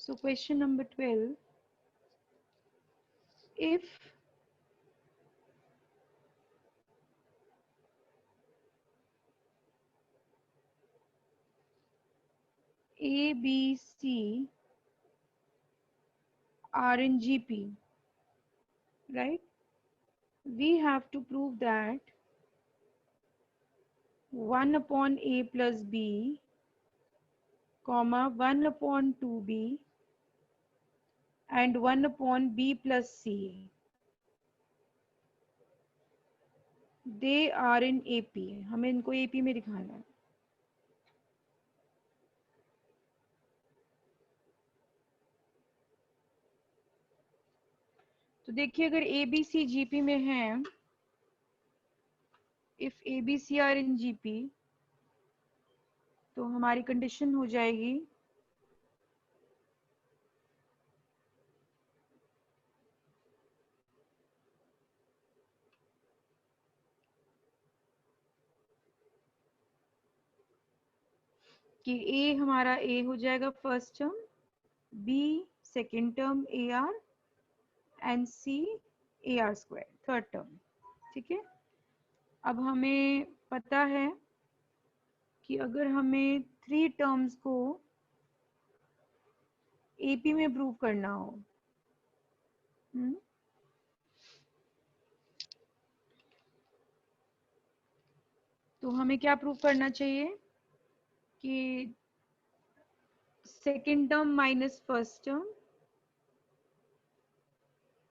So question number 12, if A, B, C are in GP, right? We have to prove that 1 upon A plus B, comma 1 upon 2B and 1 upon B plus C, they are in AP. हमें इनको AP में दिखाना है. तो देखिए अगर ABC GP में है, if ABC are in GP, तो हमारी कंडीशन हो जाएगी कि A हमारा A हो जाएगा first term, B second term AR and C AR square third term. ठीक है. अब हमें पता है कि अगर हमें 3 टर्म्स को AP में प्रूव करना हो, तो हमें क्या प्रूव करना चाहिए कि second term minus first term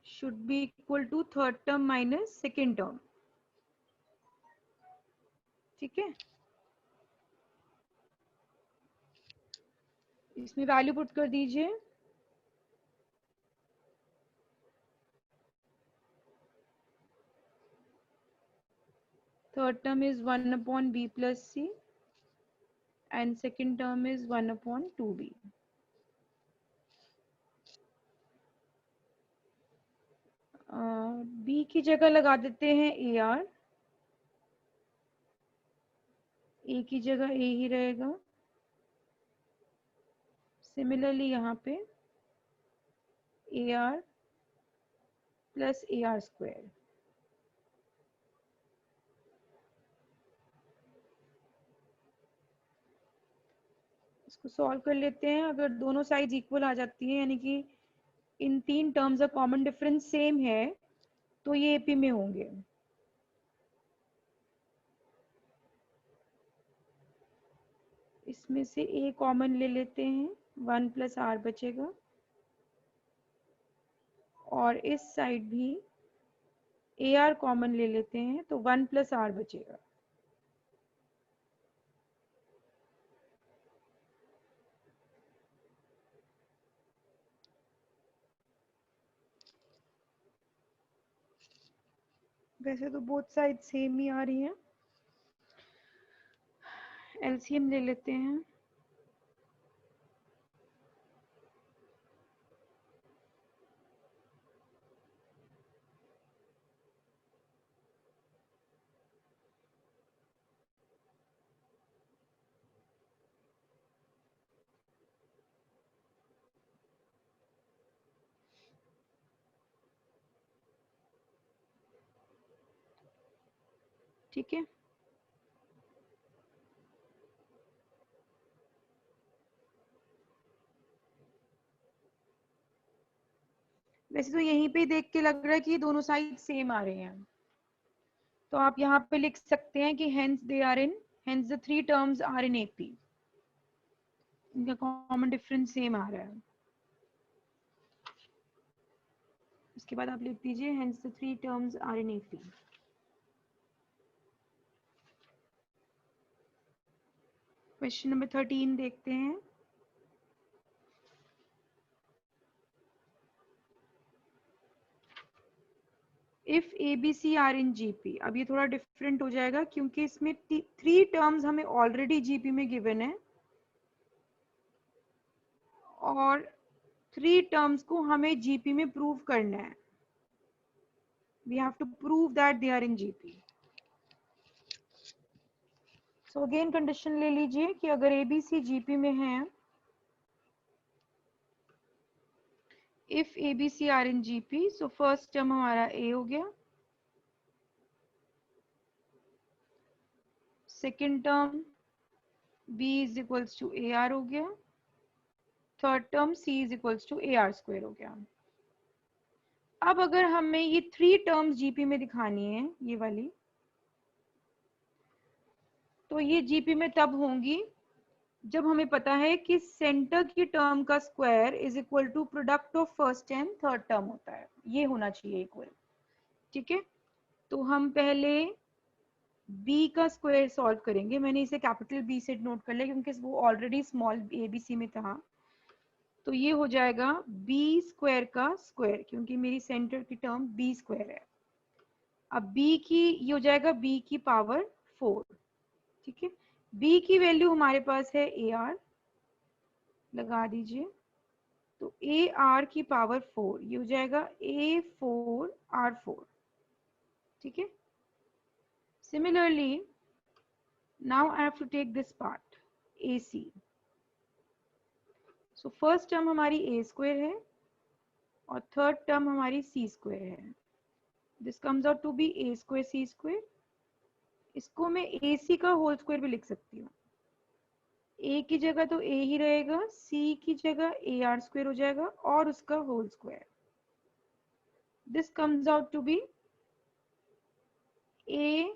should be equal to third term minus second term. ठीक है. इसमें वैल्यू पुट कर दीजिए. Third term is 1 upon B plus C and second term is 1 upon 2B. B की जगह लगा देते हैं AR, A की जगह A ही रहेगा. सिमिलरली यहाँ पे AR प्लस AR स्क्वायर. इसको सॉल्व कर लेते हैं. अगर दोनों साइड्स इक्वल आ जाती है, यानी कि इन 3 टर्म्स का कॉमन डिफरेंस सेम है, तो ये AP में होंगे. इसमें से A कॉमन ले लेते हैं, 1 प्लस R बचेगा. और इस साइड भी AR कॉमन ले लेते हैं, तो 1 प्लस R बचेगा. वैसे तो बोथ साइड सेम ही आ रही हैं. LCM ले लेते हैं. ठीक है. वैसे तो यहीं पे देख के लग रहा है कि दोनों साइड सेम आ रहे हैं, तो आप यहाँ पे लिख सकते हैं कि hence they are in, hence the 3 terms are in AP. इनका कॉमन डिफरेंस सेम आ रहा है. उसके बाद आप लिख दीजिए hence the 3 terms are in AP. Question number 13 देखते हैं. If ABC are in GP. अब ये थोड़ा डिफरेंट हो जाएगा क्योंकि इसमें 3 टर्म्स हमें ऑलरेडी GP में गिवन है और 3 टर्म्स को हमें GP में प्रूव करना है. We have to prove that they are in GP. So again condition ले लीजिए कि अगर ABC GP में है if a B c are in GP, so first term हमारा ए हो गया, second term b is equals to a r हो गया, third term c is equals to a r square हो गया। अब अगर हमें ये 3 टर्म्स जीपी में दिखानी है, ये वाली, तो ये जीपी में तब होंगी जब हमें पता है कि सेंटर की टर्म का square is equal to product of first and third term होता है, ये होना चाहिए इक्वल। ठीक है, तो हम पहले b का स्क्वायर सॉल्व करेंगे। मैंने इसे कैपिटल B से नोट कर लिया क्योंकि वो already small a b c में था। तो ये हो जाएगा b स्क्वायर का स्क्वायर, क्योंकि मेरी सेंटर की टर्म b स्क्वायर है। अब b की ये हो जाएगा b की पावर 4। ठीक है, b की वैल्यू हमारे पास है AR, लगा दीजिए। तो AR की पावर 4, ये हो जाएगा A4R4। ठीक है, similarly now I have to take this part AC। So first term हमारी a स्क्वायर है और थर्ड टर्म हमारी c स्क्वायर है। This comes out to be a square c square. इसको मैं AC का होल स्क्वायर भी लिख सकती हूँ। a की जगह तो a ही रहेगा, c की जगह AR स्क्वायर हो जाएगा और उसका whole square. This comes out to be A4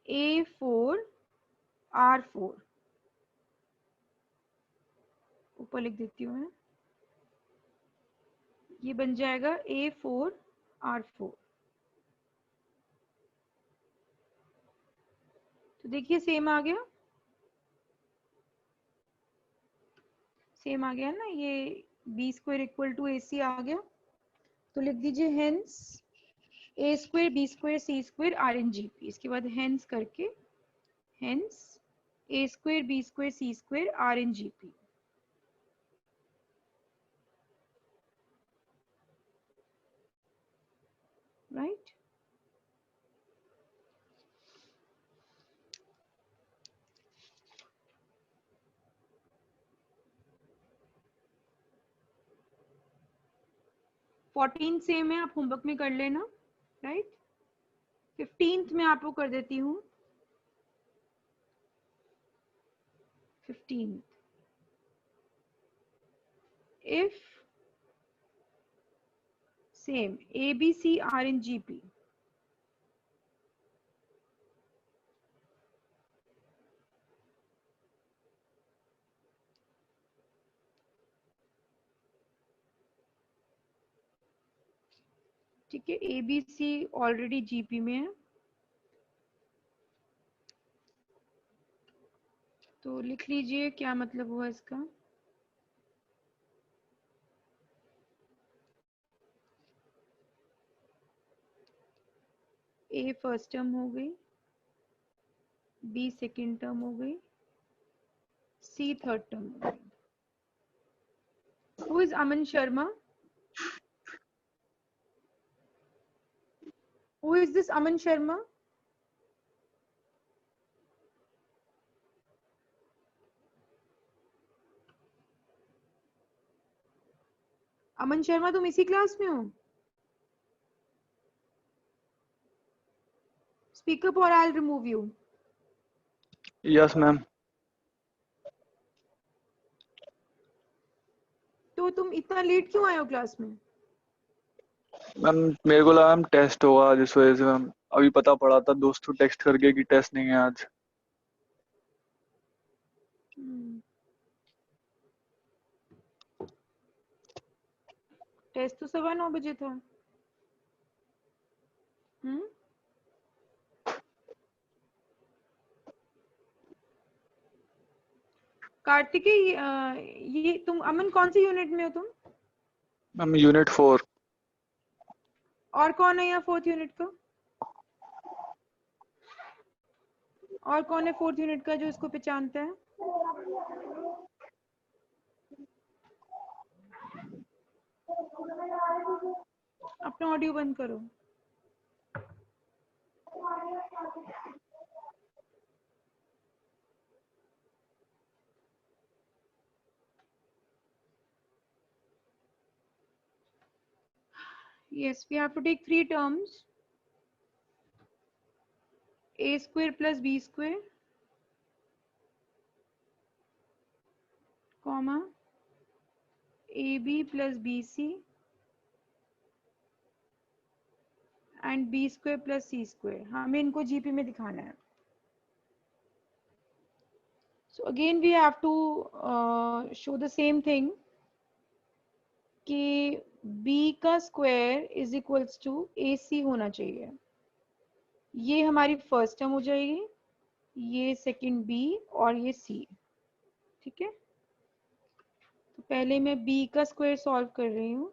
A4R4, ऊपर लिख देती हूँ मैं, ये बन जाएगा A4R4। तो देखिए सेम आ गया, सेम आ गया ना, ये b square equal to AC आ गया। तो लिख दीजिए hence a square b square c square are in GP. इसके बाद हेंस करके hence a square b square c square are in GP. Right, fourteen same है, आप होमवर्क में कर लेना। राइट, 15th में आपको कर देती हूँ। 15th, if same a b c are in gp, ठीक है, A B C already GP में है, तो लिख लीजिए क्या मतलब हुआ इसका। ए फर्स्ट टर्म हो गई, बी सेकेंड टर्म हो गई, सी थर्ड टर्म हो गई। Who is Aman Sharma? Who is this Aman Sharma? अमन शर्मा, तुम इसी क्लास में हो? Speak up or I'll remove you. Yes ma'am. तो तुम इतना लेट क्यों आए हो क्लास में? मैम मेरे को लगा मैम टेस्ट होगा, जिस वजह से मैम अभी पता पड़ा था दोस्तों टेक्स्ट करके कि टेस्ट नहीं है आज। टेस्ट तो 9:15 बजे था। कार्तिकेय, ये तुम अमन कौन सी यूनिट में हो तुम? Ma'am unit 4। और कौन है यहाँ 4th यूनिट का? और कौन है 4th यूनिट का जो इसको पहचानता है? अपना ऑडियो बंद करो। yes, we have to take three terms: a square plus b square, comma ab plus bc and b square plus c square. हमें इनको जीपी में दिखाना है. So again we have to show the same thing कि b का square is equals to ac होना चाहिए. ये हमारी फर्स्ट टर्म हो जाएगी, ये सेकंड b और ये c. ठीक है, तो पहले मैं b का स्क्वायर सॉल्व कर रही हूँ.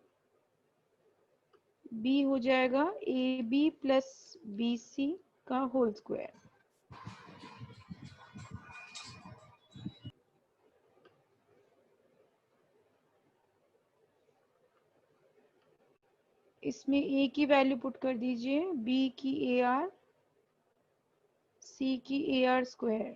b हो जाएगा ab प्लस bc का होल स्क्वायर. इसमें a की वैल्यू पुट कर दीजिए, b की ar, c की ar स्क्वायर.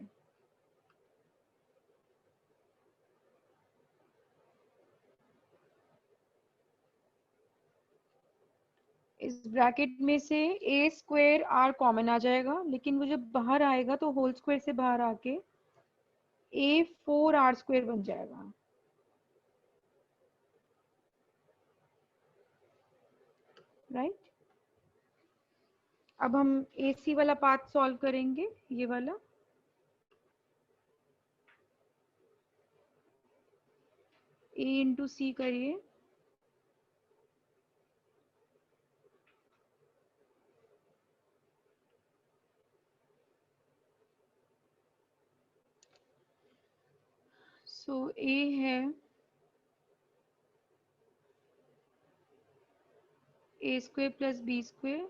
इस ब्रैकेट में से a स्क्वायर r कॉमन आ जाएगा, लेकिन वो जब बाहर आएगा तो होल स्क्वायर से बाहर आके a 4r स्क्वायर बन जाएगा. राइट, अब हम AC वाला पार्ट सॉल्व करेंगे, ये वाला. a इंटू सी करिए, सो a है a square plus B square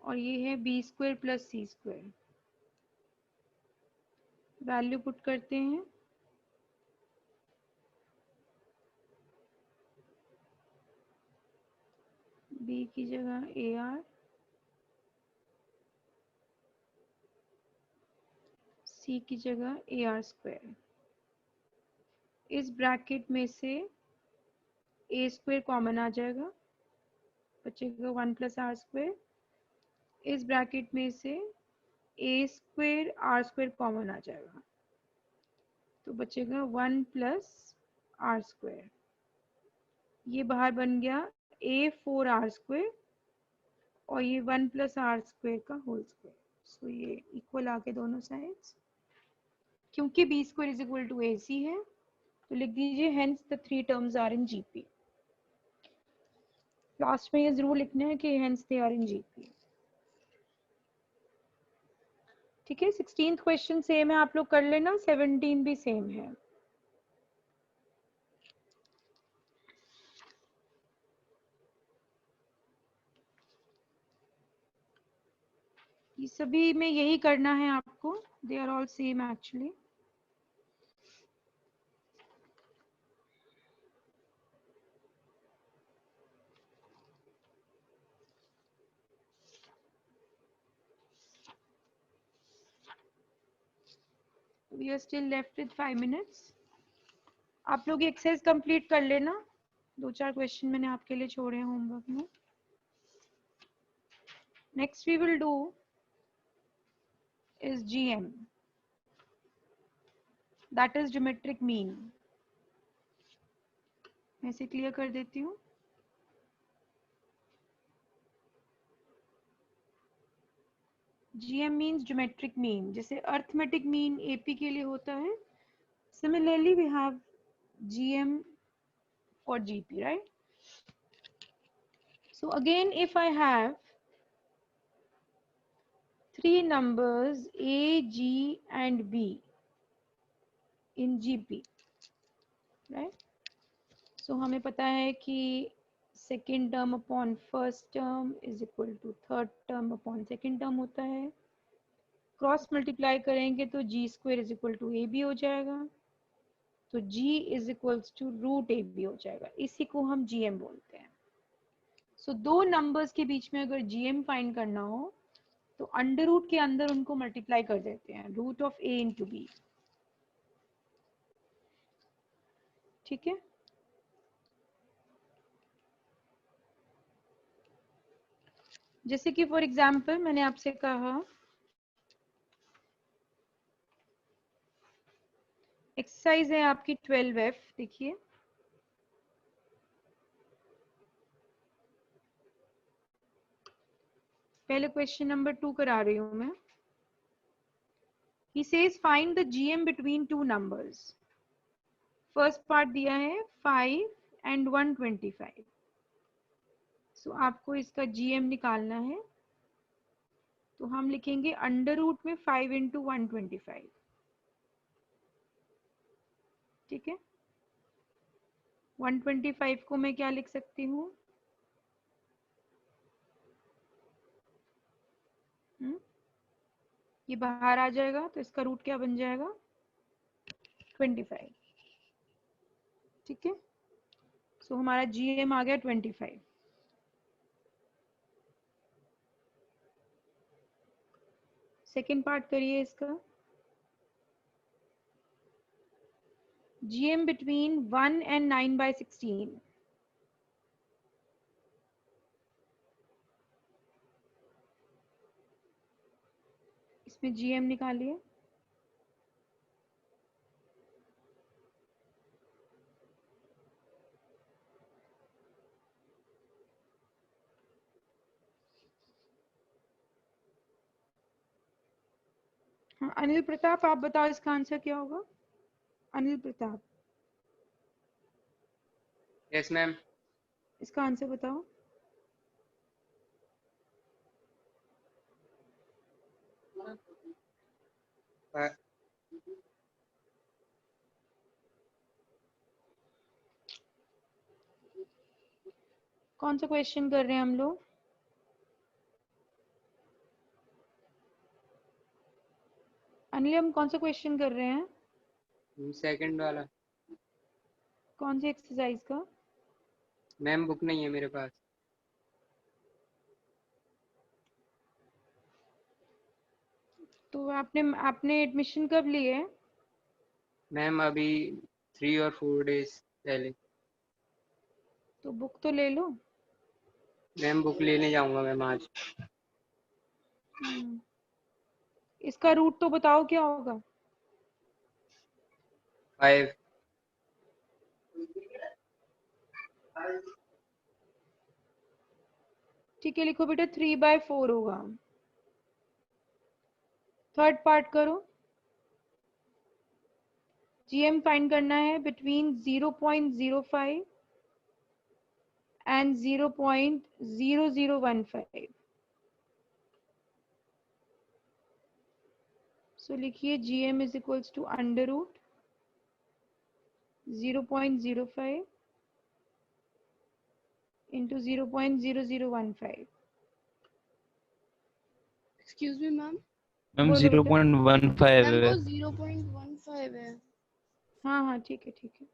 और ये है B square plus C square. Value put करते हैं. b की जगह ar, c की जगह ar स्क्वायर. इस ब्रैकेट में से a स्क्वायर कॉमन आ जाएगा, बचेगा 1 प्लस आर स्क्वायर. इस ब्रैकेट में से a square R square common आ जाएगा, तो बचेगा 1 प्लस आर स्क्वायर. ये बाहर बन गया a4r स्क्वायर और ये 1 प्लस आर स्क्वायर का होल स्क्वायर. सो ये इक्वल आके दोनों साइड्स. क्योंकि b square is equal to ac है, तो लिख दीजिए hence the three terms are in GP. Last में ये जरूर लिखना है कि hence they are in GP. ठीक है, 16th क्वेश्चन सेम है, आप लोग कर लेना. 17 भी सेम है. ये सभी में यही करना है आपको. They are all same actually. We are still left with 5 minutes. आप लोग एक्सरसाइज कंप्लीट कर लेना. 2-4 क्वेश्चन मैंने आपके लिए छोड़े हैं होमवर्क में. Next we will do is GM, that is geometric mean. मैं इसे क्लियर कर देती हूँ. GM means geometric mean. जैसे arithmetic mean AP के लिए होता है, similarly we have GM for GP, right? So again, if I have three numbers A, G and B in GP, right? So हमें पता है कि second term upon first term is equal to third term upon second term होता है. Cross multiply करेंगे तो G square is equal to A B हो जाएगा, तो G is equals to root A B हो जाएगा. इसी को हम जीएम बोलते हैं. सो दो नंबर्स के बीच में अगर जीएम फाइंड करना हो तो अंडर रूट के अंदर उनको मल्टीप्लाई कर देते हैं, root of A into B. ठीक है, जैसे कि फॉर एग्जाम्पल मैंने आपसे कहा एक्सरसाइज है आपकी 12F, देखिए पहले क्वेश्चन नंबर 2 करा रही हूं मैं। He says find the GM between two numbers. First part दिया है 5 and 125। सो आपको इसका GM निकालना है, तो हम लिखेंगे अंडर रूट में 5 into 125। ठीक है, 125 को मैं क्या लिख सकती हूँ, ये बाहर आ जाएगा तो इसका रूट क्या बन जाएगा 25। ठीक है, सो हमारा GM आ गया 25। सेकेंड पार्ट करिए इसका, GM between 1 and 9/16। इसमें GM निकालिए। हाँ, अनिल प्रताप आप बताओ इसका आंसर क्या होगा। Anil Pratap, yes ma'am. इसका आंसर बताओ। कौन सा क्वेश्चन कर रहे हैं हम लोग। अनिल हम कौन सा क्वेश्चन कर रहे हैं। सेकंड वाला। कौन सी एक्सरसाइज का। मैम बुक नहीं है मेरे पास। तो आपने एडमिशन कब लिए है। मैम अभी 3 और 4 डेज पहले। तो बुक तो ले लो। मैम बुक लेने जाऊंगा मैम आज। इसका रूट तो बताओ क्या होगा। 5। ठीक है, लिखो बेटा 3/4 होगा। थर्ड पार्ट करो। GM फाइंड करना है बिटवीन 0.05 and 0.0015। सो लिखिए GM is equals to under root 0.05 into 0.0015। Excuse me ma'am. Ma'am बोलो बेटा। 0.15 मैम है। वो 0.15 है। हाँ हाँ ठीक है ठीक है।